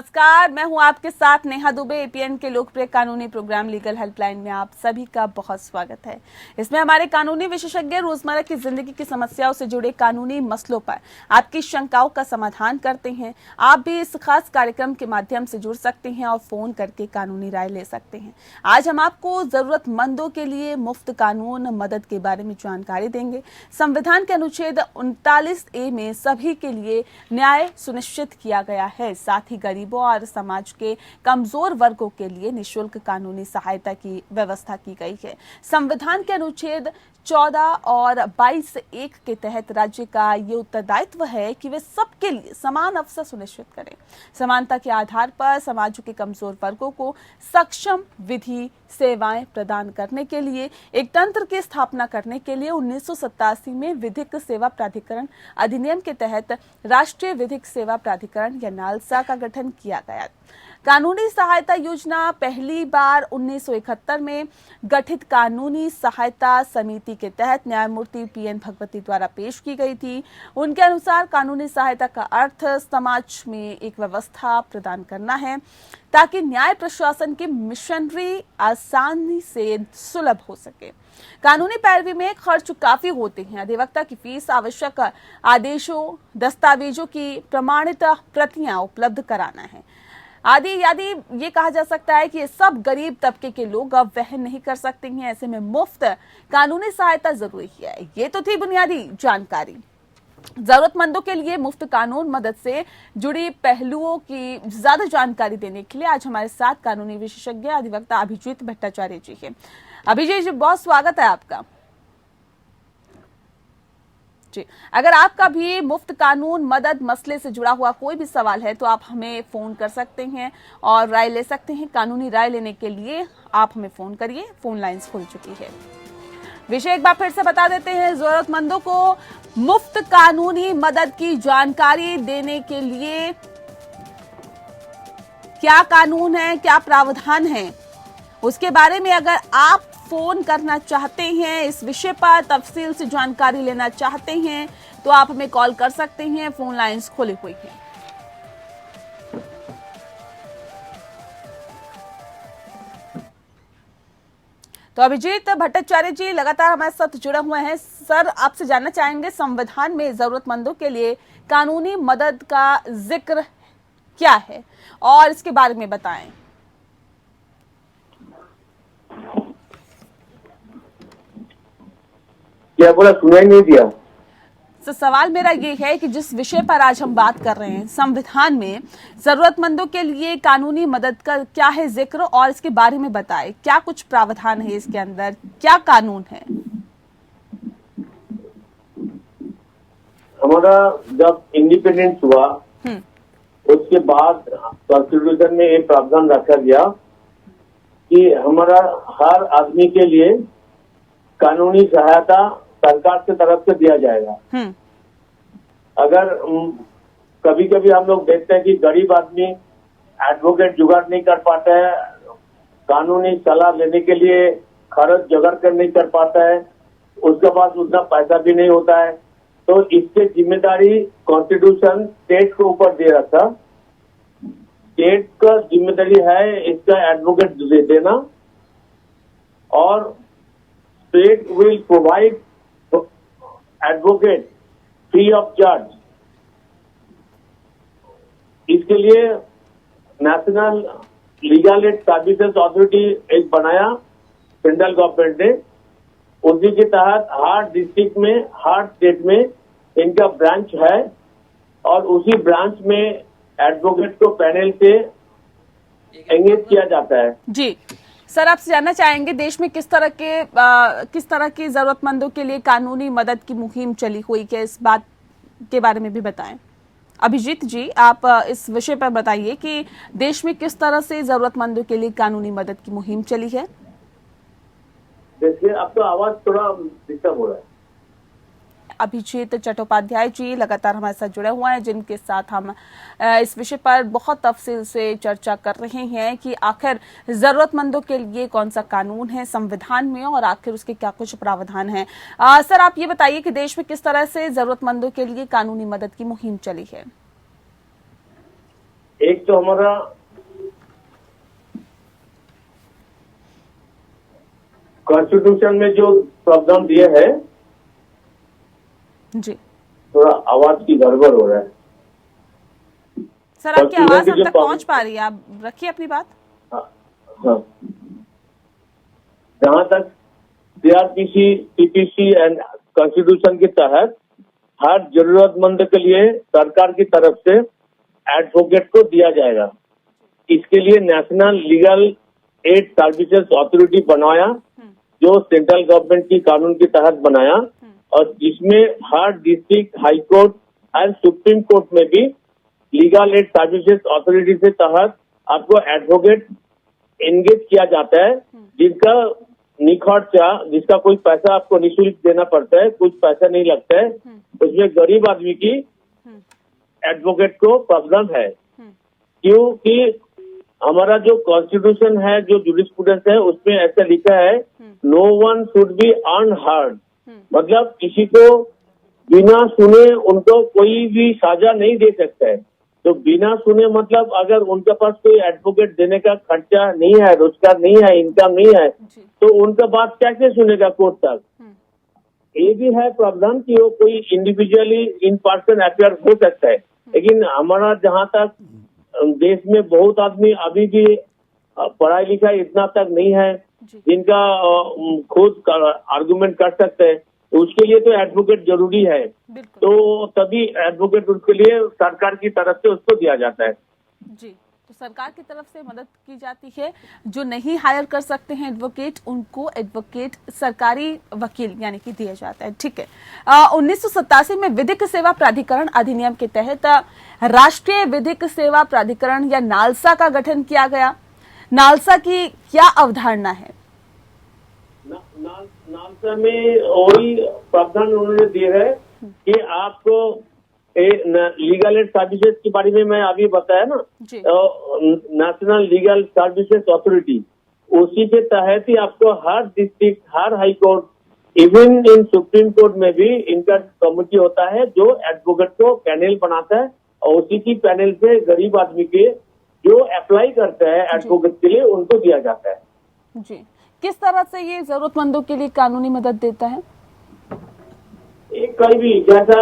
नमस्कार, मैं हूं आपके साथ नेहा दुबे। एपीएन के लोकप्रिय कानूनी प्रोग्राम लीगल हेल्पलाइन में आप सभी का बहुत स्वागत है। इसमें हमारे कानूनी विशेषज्ञ रोजमर्रा की जिंदगी की समस्याओं से जुड़े कानूनी मसलों पर आपकी शंकाओं का समाधान करते हैं। आप भी इस खास कार्यक्रम के माध्यम से जुड़ सकते हैं और फोन करके कानूनी राय ले सकते हैं। आज हम आपको जरूरतमंदों के लिए मुफ्त कानून मदद के बारे में जानकारी देंगे। संविधान के अनुच्छेद 39A में सभी के लिए न्याय सुनिश्चित किया गया है। साथ ही गरीबों और समाज के कमजोर वर्गों के लिए निःशुल्क कानूनी सहायता की व्यवस्था की गई है। संविधान के अनुच्छेद 14 और 22(1) के तहत राज्य का ये उत्तरदायित्व है कि वे सबके लिए समान अवसर सुनिश्चित करें। समानता के आधार पर समाज के कमजोर वर्गों को सक्षम विधि सेवाएं प्रदान करने के लिए एक तंत्र की स्थापना करने के लिए 1987 में विधिक सेवा प्राधिकरण अधिनियम के तहत राष्ट्रीय विधिक सेवा प्राधिकरण या नालसा का गठन किया गया। कानूनी सहायता योजना पहली बार 1971 में गठित कानूनी सहायता समिति के तहत न्यायमूर्ति PN भगवती द्वारा पेश की गई थी। उनके अनुसार कानूनी सहायता का अर्थ समाज में एक व्यवस्था प्रदान करना है ताकि न्याय प्रशासन के मिशनरी आसानी से सुलभ हो सके। कानूनी पैरवी में खर्च काफी होते हैं। अधिवक्ता की फीस, आवश्यक आदेशों, दस्तावेजों की प्रमाणित प्रतियां उपलब्ध कराना है आदि। यदि ये कहा जा सकता है कि ये सब गरीब तबके के लोग अब वहन नहीं कर सकते हैं। ऐसे में मुफ्त कानूनी सहायता जरूरी है। ये तो थी बुनियादी जानकारी। जरूरतमंदों के लिए मुफ्त कानून मदद से जुड़ी पहलुओं की ज्यादा जानकारी देने के लिए आज हमारे साथ कानूनी विशेषज्ञ अधिवक्ता अभिजीत भट्टाचार्य जी हैं। अभिजीत जी, बहुत स्वागत है आपका। जी, अगर आपका भी मुफ्त कानून मदद मसले से जुड़ा हुआ कोई भी सवाल है तो आप हमें फोन कर सकते हैं और राय ले सकते हैं। कानूनी राय लेने के लिए आप हमें फोन करिए, फोन लाइंस खुल चुकी है। विषय एक बार फिर से बता देते हैं। जरूरतमंदों को मुफ्त कानूनी मदद की जानकारी देने के लिए क्या कानून है, क्या प्रावधान है, उसके बारे में अगर आप फोन करना चाहते हैं, इस विषय पर तफसील से जानकारी लेना चाहते हैं तो आप हमें कॉल कर सकते हैं। फोन लाइंस खुली हुई हैं। तो अभिजीत भट्टाचार्य जी लगातार हमारे साथ जुड़े हुए हैं। सर, आपसे जानना चाहेंगे, संविधान में जरूरतमंदों के लिए कानूनी मदद का जिक्र क्या है और इसके बारे में बताएं। क्या बोला, सुनाई नहीं दिया। तो सवाल मेरा ये है कि जिस विषय पर आज हम बात कर रहे हैं, संविधान में जरूरतमंदों के लिए कानूनी मदद का क्या है जिक्र और इसके बारे में बताएं। क्या कुछ प्रावधान है इसके अंदर, क्या कानून है? हमारा जब इंडिपेंडेंस हुआ उसके बाद कॉन्स्टिट्यूशन में एक प्रावधान रखा गया कि हमारा हर आदमी के लिए कानूनी सहायता सरकार की तरफ से दिया जाएगा। अगर कभी कभी हम लोग देखते हैं कि गरीब आदमी एडवोकेट जुगाड़ नहीं कर पाता है, कानूनी सलाह लेने के लिए खर्च जुगाड़ कर नहीं कर पाता है, उसके पास उतना पैसा भी नहीं होता है, तो इसकी जिम्मेदारी कॉन्स्टिट्यूशन स्टेट को ऊपर दे रखा। स्टेट का जिम्मेदारी है इसका एडवोकेट दे देना और state will provide advocate free of charge. इसके लिए national legal aid services authority एक बनाया सेंट्रल गवर्नमेंट ने। उसी के तहत हर डिस्ट्रिक्ट में, हर स्टेट में इनका ब्रांच है और उसी ब्रांच में एडवोकेट को पैनल से एंगेज किया जाता है। जी सर, आपसे जानना चाहेंगे, देश में किस तरह की जरूरतमंदों के लिए कानूनी मदद की मुहिम चली हुई है, इस बात के बारे में भी बताएं। अभिजीत जी, आप इस विषय पर बताइए कि देश में किस तरह से जरूरतमंदों के लिए कानूनी मदद की मुहिम चली है। देखिए, अब तो आवाज थोड़ा डिस्टर्ब हो रहा है। अभिजीत चट्टोपाध्याय जी लगातार हमारे साथ जुड़े हुए हैं, जिनके साथ हम इस विषय पर बहुत तफसील से चर्चा कर रहे हैं कि आखिर जरूरतमंदों के लिए कौन सा कानून है संविधान में और आखिर उसके क्या कुछ प्रावधान है। सर, आप ये बताइए कि देश में किस तरह से जरूरतमंदों के लिए कानूनी मदद की मुहिम चली है। एक तो हमारा कॉन्स्टिट्यूशन में जो प्रावधान दिए है, जी थोड़ा आवाज की गड़बड़ हो रहा है। सर, आपकी आवाज हम तक पहुंच पा रही है, आप रखिए अपनी बात। हाँ, जहाँ तक सीआरपीसी, सीपीसी एंड कॉन्स्टिट्यूशन के तहत हर जरूरतमंद के लिए सरकार की तरफ से एडवोकेट को दिया जाएगा। इसके लिए national legal aid services authority बनाया, जो सेंट्रल गवर्नमेंट की कानून के तहत बनाया, और जिसमें हर district, high court and supreme court में भी लीगल एड सर्विसेज अथॉरिटी से तहत आपको एडवोकेट एंगेज किया जाता है, जिनका निखर्चा, जिसका कोई पैसा आपको निःशुल्क देना पड़ता है, कुछ पैसा नहीं लगता है, उसमें गरीब आदमी की एडवोकेट को प्रावधान है। क्योंकि हमारा जो कॉन्स्टिट्यूशन है, जो जुरिस्प्रूडेंस है, उसमें ऐसा लिखा है, no one should be unheard, मतलब किसी को बिना सुने उनको कोई भी सजा नहीं दे सकता है। तो बिना सुने मतलब अगर उनके पास कोई एडवोकेट देने का खर्चा नहीं है, रोजगार नहीं है, इनकम नहीं है, तो उनका बात कैसे सुनेगा कोर्ट तक। ये भी है प्रावधान कि वो कोई इंडिविजुअली इन पर्सन अफेयर हो सकता है, लेकिन हमारा जहाँ तक देश में बहुत आदमी अभी भी पढ़ाई लिखाई इतना तक नहीं है जिनका खुद आर्गुमेंट कर सकते हैं, तो उसके लिए तो एडवोकेट जरूरी है। तो तभी एडवोकेट उसके लिए सरकार की तरफ से उसको दिया जाता है। जी, तो सरकार की तरफ से मदद की जाती है। जो नहीं हायर कर सकते हैं एडवोकेट, उनको एडवोकेट सरकारी वकील यानी कि दिया जाता है। ठीक है। 1987 में विधिक सेवा प्राधिकरण अधिनियम के तहत राष्ट्रीय विधिक सेवा प्राधिकरण या नालसा का गठन किया गया। नालसा की क्या अवधारणा है? नालसा में वही प्रावधान उन्होंने दिए है कि आपको लीगल एड सर्विसेज के बारे में मैं अभी बताया ना, नेशनल लीगल सर्विसेज अथॉरिटी, उसी के तहत ही आपको हर डिस्ट्रिक्ट, हर high court, even in supreme court में भी इनका कमेटी होता है जो एडवोकेट को पैनल बनाता है, और उसी की पैनल से गरीब आदमी के जो अप्लाई करता है एडवोकेट के लिए उनको दिया जाता है। जी, किस तरह से ये जरूरतमंदों के लिए कानूनी मदद देता है? एक कहीं भी, जैसा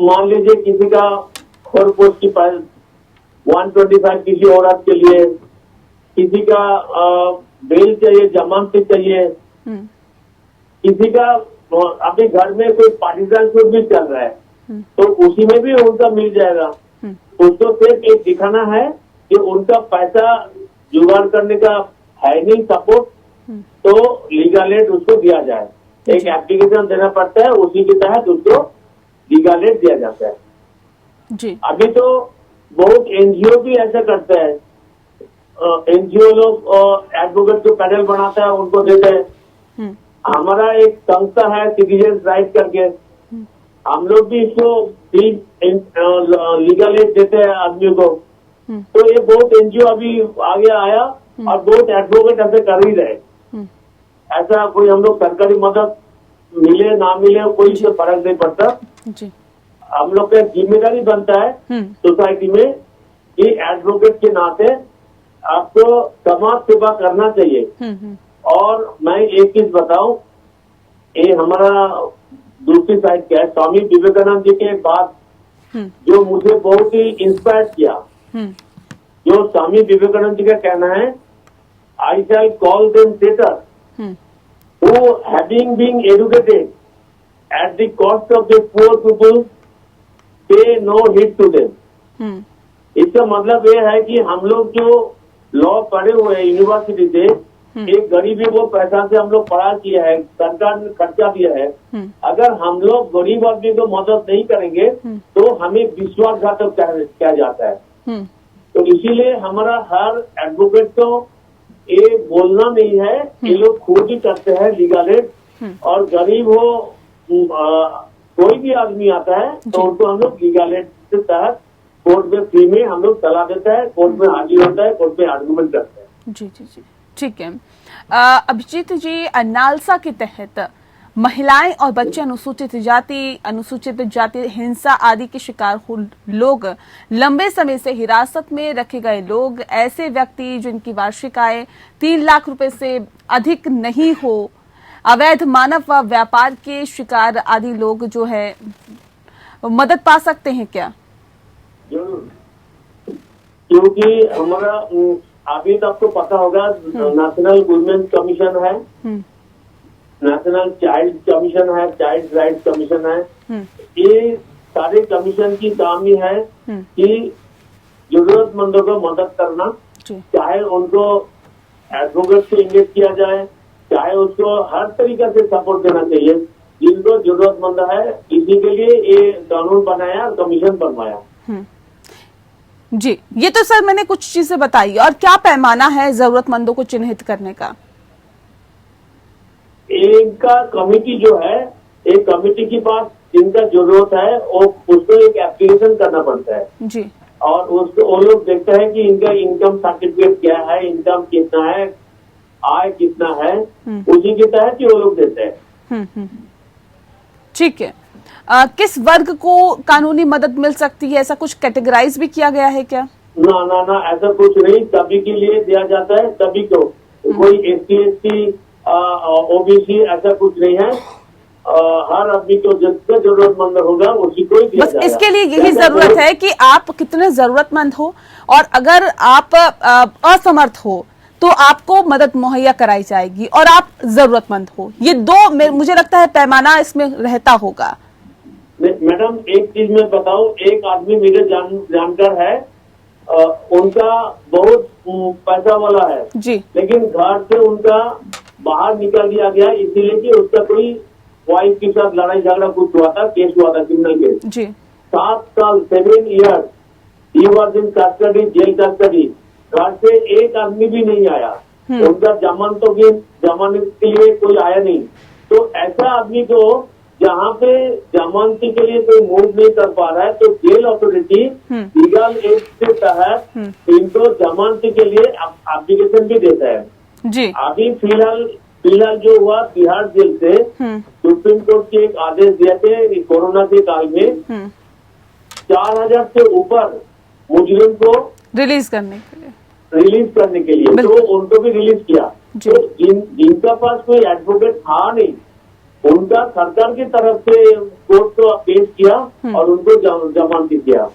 मान लीजिए किसी का खोरपोश की 125 किसी औरत के लिए, किसी का बेल चाहिए, जमानत चाहिए, किसी का अपने घर में कोई पार्टीजन सूट भी चल रहा है, तो उसी में भी उनका मिल जाएगा। उसको सिर्फ एक दिखाना है कि उनका पैसा जुगाड़ करने का है नहीं सपोर्ट, तो लीगल एड उसको दिया जाए। एक एप्लीकेशन देना पड़ता है, उसी के तहत उसको लीगल एड दिया जाता है। जी, अभी तो बहुत एनजीओ भी ऐसा करता है, एनजीओ लोग एडवोकेट को पैनल बनाता है, उनको देते हैं। हमारा एक संस्था है सिटीजन राइट करके, हम लोग भी इसको लीगल एड देते हैं आदमियों को। तो ये बहुत एनजीओ अभी आगे आया और बहुत एडवोकेट ऐसे कर ही रहे। ऐसा कोई हम लोग सरकारी मदद मिले ना मिले कोई से फर्क नहीं पड़ता। जी, हम लोग का जिम्मेदारी बनता है सोसाइटी में कि एडवोकेट के नाते आपको समाज सेवा करना चाहिए। और मैं एक चीज बताऊं, ये हमारा दूसरी साइड क्या है, स्वामी विवेकानंद जी की एक बात जो मुझे बहुत ही इंस्पायर किया, जो स्वामी विवेकानंद जी का कहना है, I shall call them traitor who having been educated at the cost of the poor people pay no heed to them। इसका मतलब ये है कि हम लोग जो लॉ पढ़े हुए हैं यूनिवर्सिटी से, एक गरीबी वो पैसा से हम लोग पढ़ा किया है, सरकार ने खर्चा दिया है, अगर हम लोग गरीब आदमी को मदद नहीं करेंगे तो हमें विश्वासघातक कहा जाता है। तो इसीलिए हमारा हर एडवोकेट को ये बोलना नहीं है, ये लोग खुद ही करते हैं लीगल एड, और गरीब हो कोई भी आदमी आता है तो उनको हम लोग लीगल एड के तहत कोर्ट में फ्री में हम लोग सलाह देता है, कोर्ट में हाजिर होता है, कोर्ट में आर्गुमेंट करते हैं। जी जी जी, ठीक है। अभिजीत जी, नालसा के तहत महिलाएं और बच्चे अनुसूचित जाति हिंसा आदि के शिकार लोग, लंबे समय से हिरासत में रखे गए लोग, ऐसे व्यक्ति जिनकी वार्षिक आय 3 लाख रुपए से अधिक नहीं हो, अवैध मानव व व्यापार के शिकार आदि लोग जो है मदद पा सकते हैं क्या? जरूर, क्योंकि हमारा अभी तो आपको पता होगा नेशनल वुमेन्स कमीशन है, नेशनल चाइल्ड कमीशन है, चाइल्ड राइट्स कमीशन है। ये सारे कमीशन की काम ही है कि जरूरतमंदों को मदद करना, चाहे उनको एडवोकेट से इंगेज किया जाए, चाहे उसको हर तरीके से सपोर्ट देना चाहिए जिनको जरूरतमंद है। इसी के लिए ये कानून बनाया, कमीशन बनवाया। जी, ये तो सर मैंने कुछ चीजें बताई, और क्या पैमाना है जरूरतमंदों को चिन्हित करने का? इनका कमेटी जो है, एक कमेटी के पास जिनका जरूरत है उसको एक एप्लीकेशन करना पड़ता है जी, और उसको वो लोग देखते हैं कि इनका इनकम सर्टिफिकेट क्या है, इनकम कितना है, आय कितना है, उसी के तहत ही वो लोग देते हैं। ठीक है। किस वर्ग को कानूनी मदद मिल सकती है, ऐसा कुछ कैटेगराइज भी किया गया है क्या? ना, ऐसा कुछ नहीं, सभी के लिए दिया जाता है, सभी को। कोई SC ST OBC ऐसा कुछ नहीं है। हर आदमी को जिसका जरूरतमंद होगा उसी को ही दिया बस इसके लिए यही जरूरत है कि आप कितने जरूरतमंद हो, और अगर आप असमर्थ हो तो आपको मदद मुहैया कराई जाएगी, और आप जरूरतमंद हो। ये दो मुझे लगता है पैमाना इसमें रहता होगा। मैडम एक चीज मैं बताऊं, एक आदमी मेरे जानकार है, उनका बहुत पैसा वाला है जी, लेकिन घर से उनका बाहर निकाल दिया गया इसीलिए कि उसका कोई वाइफ के साथ लड़ाई झगड़ा कुछ हुआ था, केस हुआ था, क्रिमिनल केस जी। 7 साल 7 years ही was in custody, jail custody. घर से एक आदमी भी नहीं आया, उनका जमानत के लिए कोई आया नहीं। तो ऐसा आदमी को जहाँ पे जमानती के लिए कोई मूव नहीं कर पा रहा है, तो जेल अथॉरिटी लीगल एड के तहत इनको जमानती के लिए एप्लीकेशन भी देता है जी। अभी फिलहाल जो हुआ, बिहार जेल से सुप्रीम कोर्ट के एक आदेश दिए थे कोरोना के काल में 4000 से ऊपर मुजरिम को रिलीज करने के लिए, तो उनको भी रिलीज किया। तो जिनका पास कोई एडवोकेट था नहीं, उनका सरकार की तरफ से कोर्ट को पेश किया और उनको जमानती किया।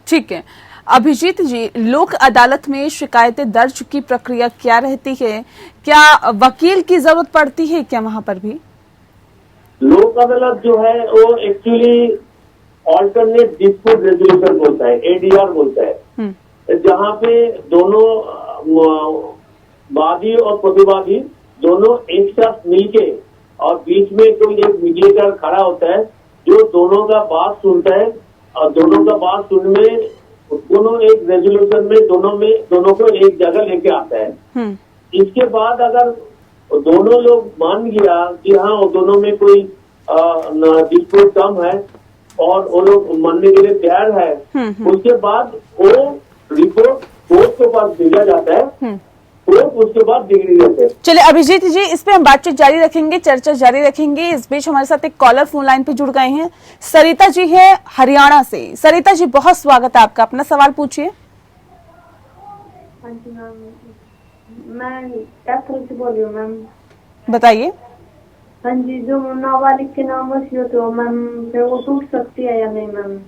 ठीक है। अभिजीत जी, लोक अदालत में शिकायतें दर्ज की प्रक्रिया क्या रहती है? क्या वकील की जरूरत पड़ती है क्या वहाँ पर भी? लोक अदालत जो है वो एक्चुअली ऑल्टरनेट डिस्प्यूट रेजोल्यूशन बोलता है, ADR बोलता है, जहाँ पे दोनों वादी और प्रतिवादी दोनों एक साथ मिलके और बीच में कोई एक मीडिएटर खड़ा होता है जो दोनों का बात सुनता है, और दोनों का बात सुनने दोनों एक रेजोल्यूशन में दोनों को एक जगह लेके आता है। इसके बाद अगर दोनों लोग मान गया कि हाँ वो दोनों में कोई डिस्प्यूट कम है और वो लोग मानने के लिए तैयार है, उसके बाद वो रिपोर्ट कोर्ट के पास भेजा जाता है, कोर्ट उसके बाद डिग्री देते हैं। चलिए अभिजीत जी, इस पे हम बातचीत जारी रखेंगे, चर्चा जारी रखेंगे। इस बीच हमारे साथ एक कॉलर फोन लाइन पे जुड़ गए हैं, सरिता जी है हरियाणा से। सरिता जी, बहुत स्वागत है आपका, अपना सवाल पूछिए। हाँ जी मैम, मैं कैथल से बोल रही हूँ मैम। बताइए। हाँ जी, जो नाबालिग के नाम वसीयत हो मैम, फिर वो टूट सकती है या नहीं मैम?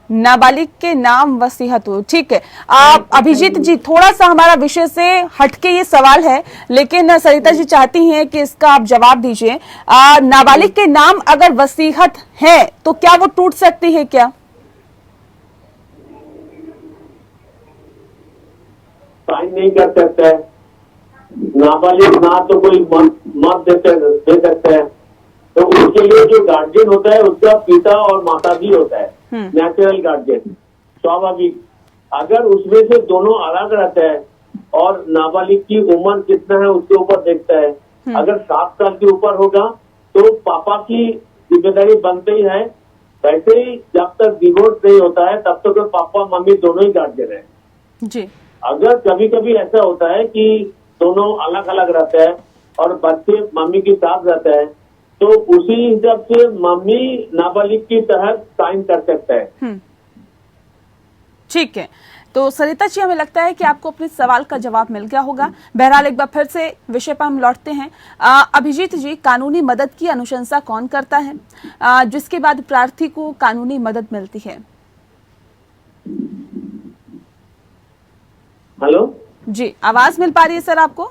नाबालिग के नाम वसीयत हो, ठीक है। अभिजीत जी, थोड़ा सा हमारा विषय से हटके ये सवाल है, लेकिन सरिता जी चाहती हैं कि इसका आप जवाब दीजिए। नाबालिग के नाम अगर वसीयत है तो क्या वो टूट सकती है क्या? साइन नहीं कर सकता है नाबालिग, ना तो कोई मत दे सकता है, तो उसके लिए जो गार्जियन होता है उसका पिता और माता भी होता है, नेचुरल गार्जियन, स्वाभाविक। अगर उसमें से दोनों अलग रहता है और नाबालिग की उम्र कितना है उसके ऊपर देखता है, अगर 7 साल के ऊपर होगा तो पापा की जिम्मेदारी बनती ही है। वैसे ही जब तक डिवोर्स नहीं होता है तब तक तो पापा मम्मी दोनों ही गार्जियन है जी। अगर कभी कभी ऐसा होता है कि दोनों अलग अलग रहते हैं और बच्चे मम्मी के साथ रहते हैं, तो उसी हिसाब से मम्मी नाबालिग की तहत साइन कर सकता है। ठीक है, तो सरिता जी हमें लगता है कि आपको अपने सवाल का जवाब मिल गया होगा। बहरहाल एक बार फिर से विषय पर हम लौटते हैं। अभिजीत जी, कानूनी मदद की अनुशंसा कौन करता है जिसके बाद प्रार्थी को कानूनी मदद मिलती है? हेलो जी, आवाज मिल पा रही है सर आपको?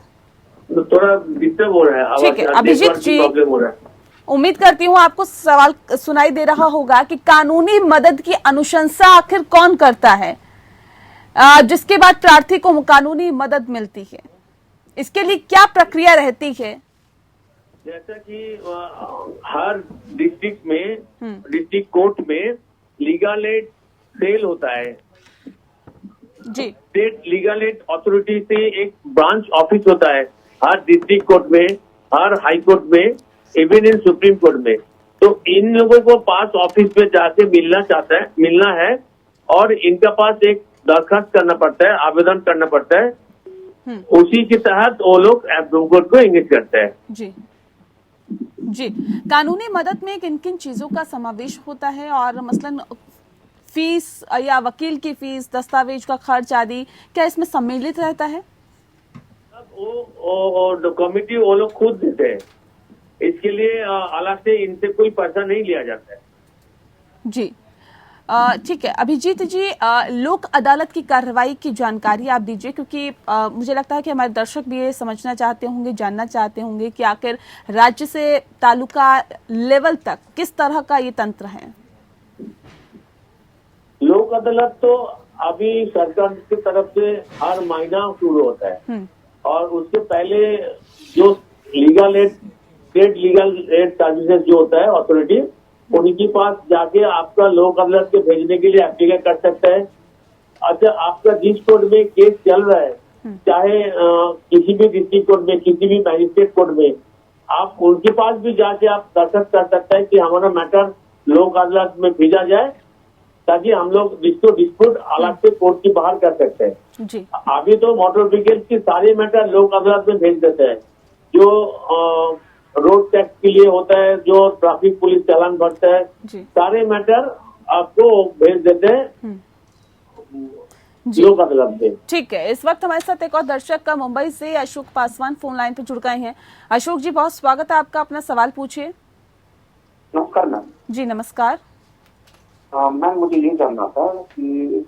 तो थोड़ा डिस्टर्ब हो रहा है आवाज, ठीक है, अभिजीत नेटवर्क की जी, प्रॉब्लम हो रहा है। उम्मीद करती हूँ आपको सवाल सुनाई दे रहा होगा कि कानूनी मदद की अनुशंसा आखिर कौन करता है जिसके बाद प्रार्थी को कानूनी मदद मिलती है? इसके लिए क्या प्रक्रिया रहती है? जैसा कि हर डिस्ट्रिक्ट में, डिस्ट्रिक्ट कोर्ट में लीगल एड सेल होता है। जी, स्टेट लीगल एड अथॉरिटी से एक ब्रांच ऑफिस होता है हर डिस्ट्रिक्ट कोर्ट में, हर हाई कोर्ट में, इवन इन सुप्रीम कोर्ट में। तो इन लोगों को पास ऑफिस में जाके मिलना है और इनका पास एक दरखास्त करना पड़ता है, आवेदन करना पड़ता है। उसी के तहत वो लोग एडवोकेट को इंगित करते हैं। जी जी, कानूनी मदद में किन किन चीजों का समावेश होता है और मसलन फीस या वकील की फीस, दस्तावेज का खर्च आदि क्या इसमें सम्मिलित रहता है? वो कमिटी वो लोग खुद देते हैं, इसके लिए अलग से इनसे कोई पैसा नहीं लिया जाता है। जी, ठीक है। अभिजीत जी, लोक अदालत की कार्रवाई की जानकारी आप दीजिए, क्योंकि मुझे लगता है कि हमारे दर्शक भी ये समझना चाहते होंगे, जानना चाहते होंगे कि आखिर राज्य से तालुका लेवल तक किस तरह का ये तंत्र है। लोक अदालत तो अभी सरकार की तरफ से हर महीना शुरू होता है और उसके पहले जो legal aid, state legal aid services जो होता है अथॉरिटी, उनके पास जाके आपका लोक अदालत के भेजने के लिए एप्लीकेशन कर सकता है। अच्छा, आपका जिस कोर्ट में केस चल रहा है, चाहे किसी भी डिस्ट्रिक्ट कोर्ट में, किसी भी मैजिस्ट्रेट कोर्ट में, आप उनके पास भी जाके आप दरखास्त कर सकते हैं कि हमारा मैटर लोक अदालत में भेजा जाए, ताकि हम लोग जिसको डिस्प्यूट अलग से कोर्ट के बाहर कर सकते हैं। जी, अभी तो मोटर व्हीकल की सारे मैटर लोक अदालत में भेज देते हैं। जो रोड टैक्स के लिए होता है, जो ट्रैफिक पुलिस चालान भरता है, सारे मैटर आपको भेज देते हैं लोक अदालत में। ठीक है, इस वक्त हमारे साथ एक और दर्शक का मुंबई से अशोक पासवान फोन लाइन पे जुड़ गए हैं। अशोक जी, बहुत स्वागत है आपका, अपना सवाल पूछिए। नमस्कार मैम। जी नमस्कार। मैम, मुझे ये जानना था कि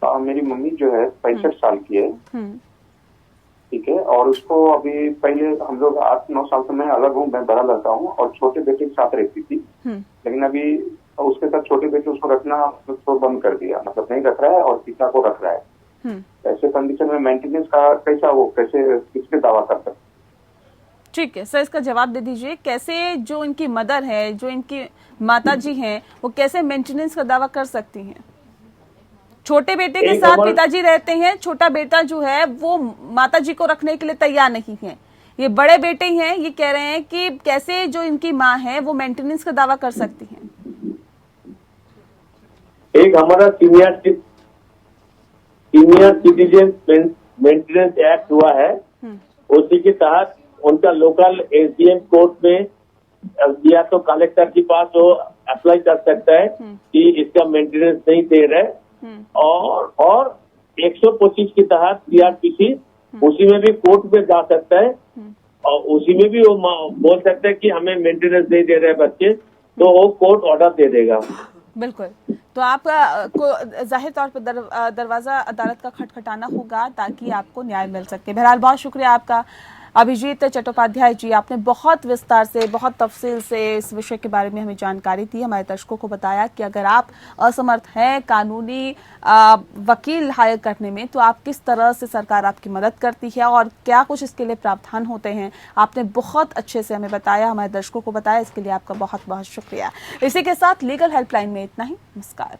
मेरी मम्मी जो है 65 साल की है, ठीक है, और उसको अभी पहले हम लोग 8-9 साल से मैं अलग हूँ, मैं बड़ा लड़का हूँ और छोटे बेटे के साथ रहती थी, लेकिन अभी उसके साथ छोटे बेटे उसको रखना तो बंद कर दिया, मतलब नहीं रख रहा है और पिता को रख रहा है। ऐसे कंडीशन में मेंटेनेंस का कैसे किसके दावा कर सकते? ठीक है सर, इसका जवाब दे दीजिए। कैसे जो इनकी मदर है, जो इनकी माता जी हैं, वो कैसे मेंटेनेंस का दावा कर सकती हैं? छोटे बेटे के साथ पिताजी रहते हैं, छोटा बेटा जो है वो माता जी को रखने के लिए तैयार नहीं है। ये बड़े बेटे हैं, ये कह रहे हैं कि कैसे जो इनकी माँ है वो मेंटेनेंस का दावा कर सकती हैं। एक हमारा सीनियर सिटीजन मेंटेनेंस एक्ट हुआ है, उसी के तहत उनका लोकल एसडीएम कोर्ट में या तो कलेक्टर के पास वो अप्लाई कर सकता है कि इसका मेंटेनेंस नहीं दे रहे, और 125 के तहत सीआरपीसी उसी में भी कोर्ट में जा सकता है और उसी में भी वो बोल सकता है कि हमें मेंटेनेंस नहीं दे रहे बच्चे, तो वो कोर्ट ऑर्डर दे देगा। बिल्कुल, तो आप को जाहिर तौर पर दरवाजा अदालत का खटखटाना होगा ताकि आपको न्याय मिल सके। बहरहाल बहुत शुक्रिया आपका अभिजीत चट्टोपाध्याय जी, आपने बहुत विस्तार से, बहुत तफसील से इस विषय के बारे में हमें जानकारी दी, हमारे दर्शकों को बताया कि अगर आप असमर्थ हैं कानूनी वकील हायर करने में, तो आप किस तरह से सरकार आपकी मदद करती है और क्या कुछ इसके लिए प्रावधान होते हैं। आपने बहुत अच्छे से हमें बताया, हमारे दर्शकों को बताया, इसके लिए आपका बहुत बहुत शुक्रिया। इसी के साथ लीगल हेल्पलाइन में इतना ही। नमस्कार।